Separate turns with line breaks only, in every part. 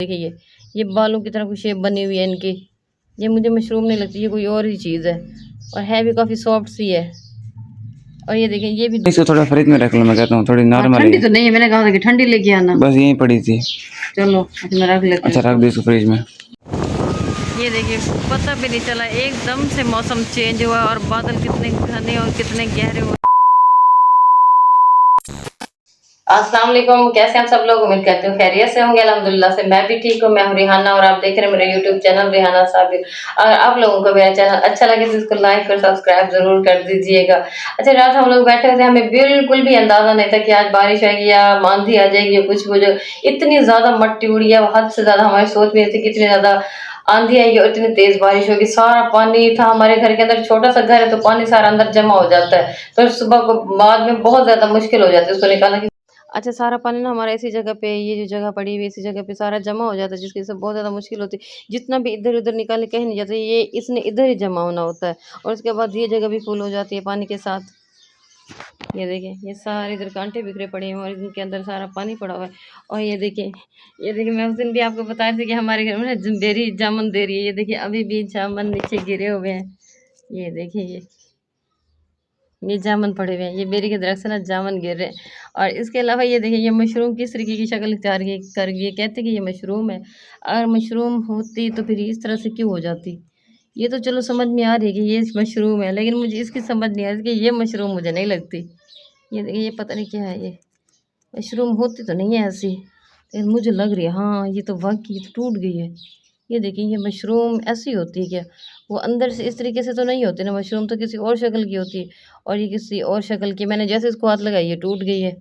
देखिए ये बालों की तरह कुछ शेप बनी हुई है इनकी। ये मुझे मशरूम नहीं लगती, ये कोई और ही चीज़ है और है भी काफ़ी सॉफ्ट सी है। और ये देखें ये भी
इसको थोड़ा फ्रिज में रख लो, मैं कहता हूँ थोड़ी नॉर्मल है।
ठंडी तो नहीं है, मैंने कहा था कि ठंडी लेके आना।
बस यहीं पड़ी थी।
चलो मैं रख लेती हूँ।
अच्छा रख दो इसको फ्रिज में।
ये देखिए पता भी नहीं चला, एकदम से मौसम चेंज हुआ और बादल कितने घने और कितने गहरे हुए। अस्सलाम वालेकुम, कैसे हैं सब लोग? उम्मीद करती हूँ खैरियत से होंगे। अल्हम्दुलिल्लाह से मैं भी ठीक हूँ। मैं हूँ रिहाना और आप देख रहे हैं मेरा यूट्यूब चैनल रिहाना साबिर। और आप लोगों को मेरा चैनल अच्छा लगे तो इसको लाइक और सब्सक्राइब जरूर कर दीजिएगा। अच्छा, रात हम लोग बैठे हुए थे, हमें बिल्कुल भी अंदाजा नहीं था कि आज बारिश आएगी या आंधी आ जाएगी या कुछ भी। इतनी ज्यादा मट्टी उड़ी है, हद से ज्यादा। हमारी सोच में थी कितनी ज्यादा आंधी आएगी और इतनी तेज बारिश होगी। सारा पानी था हमारे घर के अंदर, छोटा सा घर है तो पानी सारा अंदर जमा हो जाता है, तो सुबह को बाद में बहुत ज्यादा मुश्किल हो जाती है उसको निकालना। अच्छा, सारा पानी ना हमारा ऐसी जगह पे, ये जो जगह पड़ी हुई है इसी जगह पे सारा जमा हो जाता है, जिसकी वजह से बहुत ज़्यादा मुश्किल होती है। जितना भी इधर-उधर निकाले कहीं नहीं जाता, ये इसने इधर ही जमा होना होता है और उसके बाद ये जगह भी फुल हो जाती है पानी के साथ। ये देखिए ये सारे इधर कांटे बिखरे पड़े हैं और इनके अंदर सारा पानी पड़ा हुआ है। और ये देखिए मैं उस दिन भी आपको बता रही थी कि हमारे घर में ना बेरी जामुन दे रही है। ये देखिए अभी भी जामुन नीचे गिरे हुए हैं। ये देखिए ये जामुन पड़े हुए हैं, ये बेरी के दरख्त से ना जामुन गिर रहे हैं। और इसके अलावा ये देखिए ये मशरूम किस तरीके की शक्ल इख्तियार कर गई है। कहते कि ये मशरूम है, अगर मशरूम होती तो फिर इस तरह से क्यों हो जाती। ये तो चलो समझ में आ रही है कि ये मशरूम है, लेकिन मुझे इसकी समझ नहीं आ रही कि ये मशरूम मुझे नहीं लगती। ये देखिए ये पता नहीं क्या है, ये मशरूम होती तो नहीं है ऐसी, लेकिन मुझे लग रही है हाँ ये तो वाकई ये तो टूट गई है। ये देखिए ये मशरूम ऐसी होती है क्या? वो अंदर से इस तरीके से तो नहीं होती ना, मशरूम तो किसी और शक्ल की होती है और ये किसी और शक्ल की। मैंने जैसे इसको हाथ लगाई ये टूट गई है।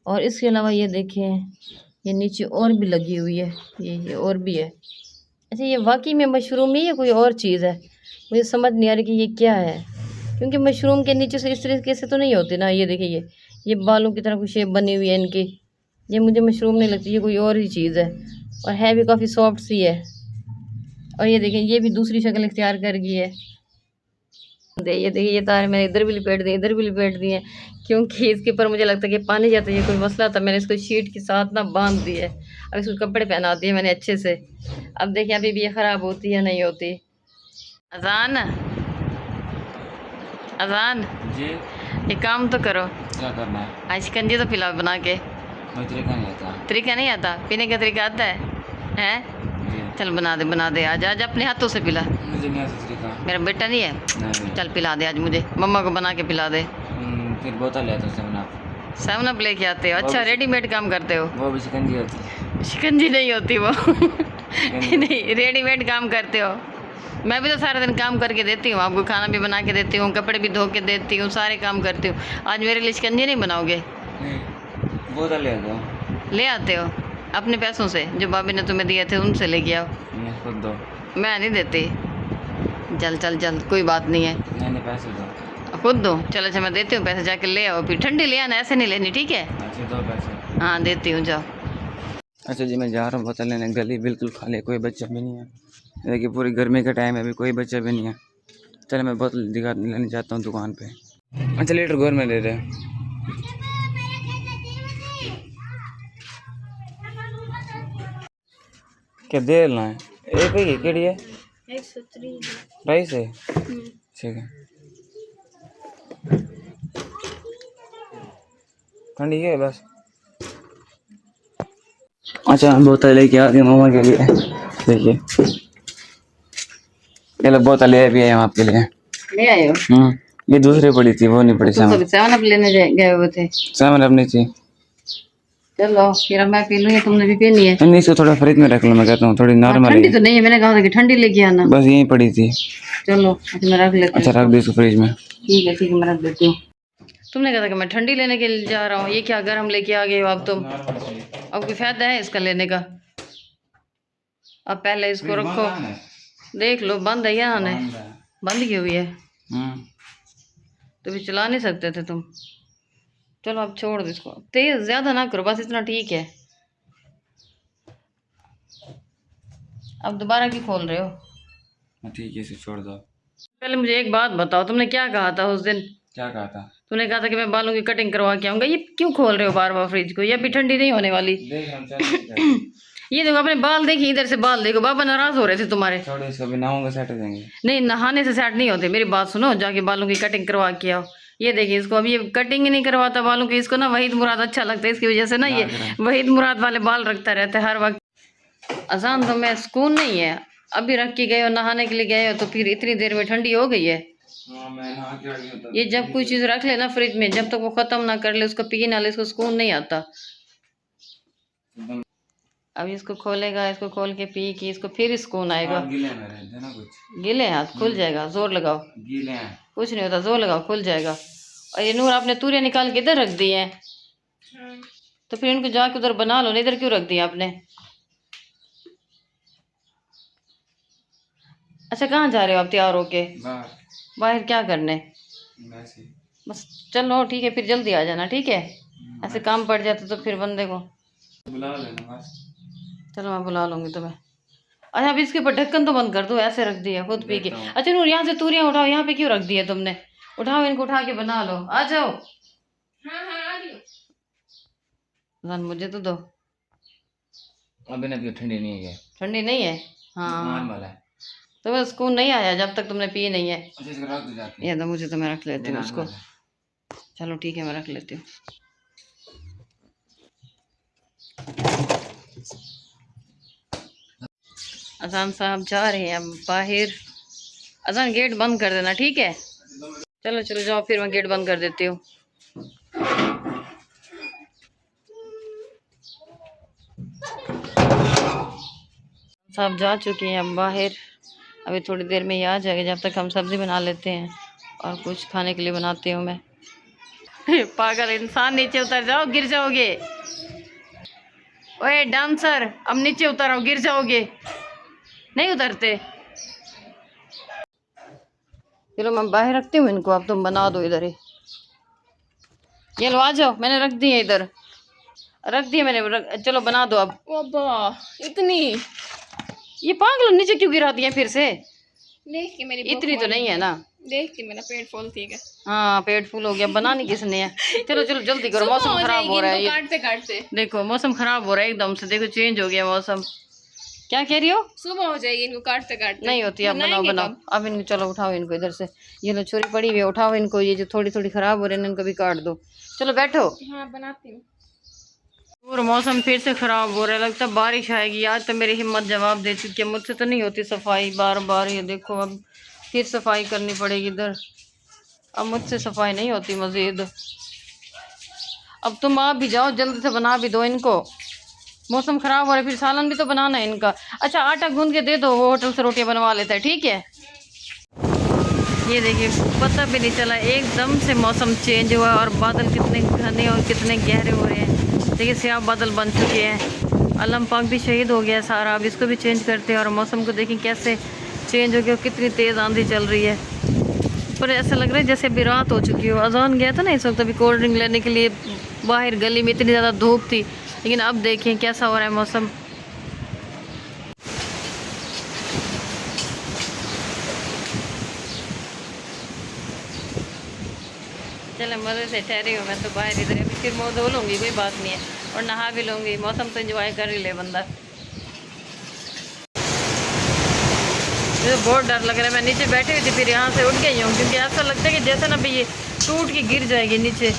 और इसके अलावा ये देखें ये नीचे और भी लगी हुई है, ये और भी है। अच्छा, ये वाकई में मशरूम ही है कोई और चीज़ है? मुझे समझ नहीं आ रही कि ये क्या है, क्योंकि मशरूम के नीचे से इस तरीके से तो नहीं होती ना। ये देखिए ये बालों की तरह कुछ शेप बनी हुई है इनकी। ये मुझे मशरूम नहीं लगती, ये कोई और ही चीज़ है और है भी काफ़ी सॉफ्ट सी है। और ये देखें ये भी दूसरी शक्ल इख्तियार कर गई है। ये देखिए ये तार मैंने इधर भी लिपेट दिए, इधर भी लिपेट दिए, क्योंकि इसके ऊपर मुझे लगता है कि पानी जाता है, ये कोई मसला था। मैंने इसको शीट के साथ ना बांध दिया है, अब इसको कपड़े पहना दिए मैंने अच्छे से। अब देखिए अभी भी ये ख़राब होती है नहीं होती। अजान अजान
जी
ये काम तो करो।
क्या करना है?
आज शिकंजी तो पिलाओ बना के।
मुझे तरीका नहीं आता।
तरीका नहीं आता? पीने का तरीका आता है? हैं? चल बना दे आज आज अपने हाथों से पिला।
मुझे नहीं आता तरीका।
मेरा बेटा नहीं है?
नहीं।
चल पिला दे आज मुझे, मम्मा को बना के पिला दे।
फिर बोतल ले आता सेवन अप।
7 अप लेके आते हो? अच्छा रेडीमेड काम करते हो?
वो भी शिकंजी होती है।
शिकंजी नहीं होती वो नहीं, रेडीमेड काम करते हो। मैं भी तो सारा दिन काम करके देती हूँ आपको, खाना भी बना के देती हूँ, कपड़े भी धो के देती हूँ, सारे काम करती हूँ। आज मेरे लिए शिकंजी नहीं बनाओगे?
बोतल ले दो।
ले आते हो अपने पैसों से, जो भाभी ने तुम्हें दिए थे उनसे लेके आओ।
खुद दो।
मैं नहीं देती। चल चल चल कोई बात नहीं है।
नहीं पैसे दो।
खुद दो? चलो अच्छा मैं देती हूँ पैसे, जाके ले आओ। फिर ठंडी ले आना, ऐसे नहीं लेनी, ठीक है?
अच्छा दो पैसे।
हाँ देती हूँ, जाओ।
अच्छा जी मैं जा रहा हूँ बोतल लेने, गली बिल्कुल खाली, कोई बच्चा भी नहीं है। देखिए पूरी गर्मी का टाइम है, अभी कोई बच्चा भी नहीं है। चलो मैं बोतल दिखा लेने जाता हूँ दुकान पे। अच्छा लीटर गोर में दे दे। क्या दे लेना है? एक ही केड़ी है?
130
प्राइस है? ठीक है। ठंडी है बस। अच्छा बोतल लेके आ गए मामा के लिए। देखिए ये लो बोतल ले भी आए हम आपके लिए।
ले आए हो?
ये दूसरी पड़ी थी, वो नहीं पड़ी।
तुम तो 7 अप लेने गए हुए थे।
7 अप नहीं थी।
चलो फिर अब मैं पी लूँ, तुमने भी पीनी है?
नहीं इसको थोड़ा फ्रिज में रख लो, मैं कहता हूँ थोड़ी नॉर्मल है।
ठंडी तो नहीं है, मैंने कहा था कि ठंडी लेके आना।
बस यहीं पड़ी थी।
चलो अच्छा मैं रख लेती हूँ।
अच्छा रख दो इसको फ्रिज में।
ठीक है मैं रख देती हूँ। तुमने कहा था कि मैं ठंडी लेने के लिए जा रहा हूँ, ये क्या गर्म लेके आ गए हो अब तुम? अब कोई फायदा है इसका लेने का? अब पहले इसको रखो, देख लो बंद है या नहीं? बंद की हुई है तो भी चला नहीं सकते थे तुम। चलो अब छोड़ दो इसको, तेज ज्यादा ना करो, बस इतना ठीक है। अब दोबारा क्यों खोल रहे हो?
ठीक है इसे छोड़ दो।
पहले मुझे एक बात बताओ, तुमने क्या कहा था उस दिन?
क्या कहा था?
तूने कहा था कि मैं बालों की कटिंग करवा के आऊंगा। ये क्यों खोल रहे हो बार बार फ्रिज को? ये अभी ठंडी नहीं होने वाली। ये देखो अपने बाल देखिए, इधर से बाल देखो, बाबा नाराज हो रहे थे तुम्हारे।
छोड़ो इसको, अभी नहाऊंगा सेट हो जाएंगे।
नहीं, नहाने से सेट नहीं होते, मेरी बात सुनो, जाके बालों की कटिंग करवा के आओ। ये देखिए इसको, अभी ये कटिंग ही नहीं करवाता बालों की, इसको ना वहीद मुराद अच्छा लगता है, इसकी वजह से ना ये वहीद मुराद वाले बाल रखता रहता है हर वक्त। अजान तो मैं सुकून नहीं है, अभी रख के गए हो, नहाने के लिए गए हो तो फिर इतनी देर में ठंडी हो गई है।
मैं नहा के आ गया था।
ये जब कोई चीज रख ले ना फ्रिज में, जब तक वो खत्म ना कर ले उसको पी ना ले, इसको सुकून नहीं आता। अब इसको खोलेगा, इसको खोल के पी के इसको फिर सुकून आएगा।
गीले हैं मेरे, देना कुछ।
गीले हाथ, खुल जाएगा, जोर लगाओ।
गीले हैं।
कुछ नहीं होता, जोर लगाओ, खुल जाएगा। और ये नूर आपने तूरिया निकाल के इधर रख दी है, तो फिर इनको जाके उधर बना लो, इधर क्यों रख दिया आपने? अच्छा कहाँ जा रहे हो आप तैयार होके? बाहर क्या करने? बस चलो ठीक है, फिर जल्दी आ जाना, ठीक है? ऐसे काम पड़ जाता तो फिर बंदे को
बुला लेना बस।
चलो मैं बुला लूंगी तुम्हें। अच्छा अब इसके ऊपर ढक्कन तो बंद कर दो, ऐसे रख दिया खुद पी के। अच्छा नूर यहाँ से तूरियां उठाओ, यहाँ पे क्यों रख दिया तुमने? उठाओ इनको, उठा के बना लो, आ जाओ। मुझे तो दो।
अभी ना ठंडी नहीं है,
ठंडी नहीं है? हाँ
नॉर्मल है।
तो बस सुकून नहीं आया जब तक तुमने पी नहीं है।
अच्छा इसको रख दो जाके।
ये तो मुझे, तो मैं रख लेती हूँ उसको। चलो ठीक है, मैं रख लेती हूँ। अजान साहब जा रहे हैं अब बाहर। अजान गेट बंद कर देना, ठीक है? चलो चलो जाओ, फिर मैं गेट बंद कर देती हूँ। साहब जा चुके हैं अब बाहर, अभी थोड़ी देर में ही आ जाएगा। जब तक हम सब्जी बना लेते हैं और कुछ खाने के लिए बनाती हूँ मैं। पागल इंसान, नीचे उतर जाओ, गिर जाओगे। ओए डांसर, अब नीचे उतर आओ, गिर जाओगे। नहीं उतरते। चलो मैं बाहर रखती हूँ इनको, अब तुम बना दो इधर ही। ये लो आ जाओ, मैंने रख दी है इधर, रख दिए मैंने, चलो बना दो अब।
इतनी
ये पागल नीचे क्यों गिरा दिया फिर से?
देख के मेरी
इतनी तो नहीं है ना,
देख के मेरा पेट फुल ठीक है।
हाँ पेट फुल हो गया, बनानी किसने है? चलो चलो जल्दी करो, मौसम खराब हो रहा है।
काटते काटते
देखो मौसम खराब हो रहा है एकदम से, देखो चेंज हो गया मौसम। क्या कह रही हो?
सुबह हो जाएगी इनको काटते काटते।
नहीं होती, अब बनाओ बनाओ अब इनको। चलो उठाओ इनको इधर से, ये लो छुरी पड़ी हुई है, उठाओ इनको, ये जो थोड़ी थोड़ी खराब हो रही है इनको भी काट दो। चलो बैठो।
हाँ बनाती हूँ।
और मौसम फिर से खराब हो रहा है, लगता है बारिश आएगी आज। तो मेरी हिम्मत जवाब दे चुकी है, मुझसे तो नहीं होती सफाई बार बार। ये देखो अब फिर सफाई करनी पड़ेगी इधर, अब मुझसे सफाई नहीं होती मज़ीद। अब तुम आप भी जाओ, जल्दी से बना भी दो इनको, मौसम ख़राब हो रहा है, फिर सालन भी तो बनाना है इनका। अच्छा आटा गूंद के दे दो, वो होटल से रोटियां बनवा लेता है, ठीक है? ये देखिए पता भी नहीं चला, एकदम से मौसम चेंज हुआ और बादल कितने घने और कितने गहरे हो रहे हैं। देखिए स्याह बादल बन चुके हैं। अलम पाक भी शहीद हो गया सारा, अब इसको भी चेंज करते हैं। और मौसम को देखिए कैसे चेंज हो गया, कितनी तेज़ आंधी चल रही है। पर ऐसा लग रहा है जैसे अभी रात हो चुकी हो। अजान गया था ना इस वक्त, अभी कोल्ड ड्रिंक लेने के लिए बाहर गली में, इतनी ज़्यादा धूप थी, लेकिन अब देखिए कैसा हो रहा है मौसम। चले मज़े से ठहरी हूँ मैं तो बाहर इधर, अभी फिर मुँह धो लूँगी, कोई बात नहीं है, और नहा भी लूँगी। मौसम तो एंजॉय कर ही ले बंदा। मुझे बहुत डर लग रहा है, मैं नीचे बैठी हुई थी फिर यहाँ से उठ गई हूँ, क्योंकि ऐसा लगता है कि जैसे ना भी ये टूट के गिर जाएगी नीचे।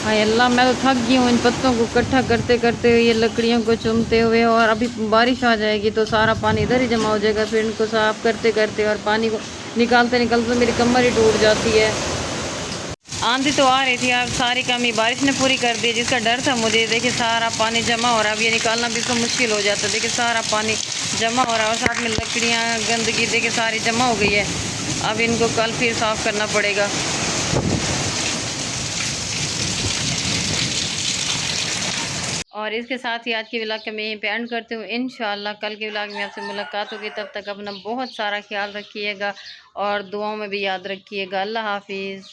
हाय अल्लाह, मैं तो थक गई हूँ इन पत्तों को इकट्ठा करते करते हुए, ये लकड़ियों को चुनते हुए। और अभी बारिश आ जाएगी तो सारा पानी इधर ही जमा हो जाएगा, फिर इनको साफ करते करते और पानी को निकालते निकालते तो मेरी कमर ही टूट जाती है। आंधी तो आ रही थी, अब सारी कमी बारिश ने पूरी कर दी, जिसका डर था मुझे। देखिए सारा पानी जमा हो रहा है, अब ये निकालना भी तो मुश्किल हो जाता है। देखिए सारा पानी जमा हो रहा है और साथ में लकड़ियाँ गंदगी देखिए सारी जमा हो गई है। अब इनको कल फिर साफ़ करना पड़ेगा। और इसके साथ ही आज की व्लॉग का मैं यहीं पे एंड करती हूँ। इंशाल्लाह कल के व्लॉग में आपसे मुलाकात होगी, तब तक अपना बहुत सारा ख्याल रखिएगा और दुआओं में भी याद रखिएगा। अल्लाह हाफिज़।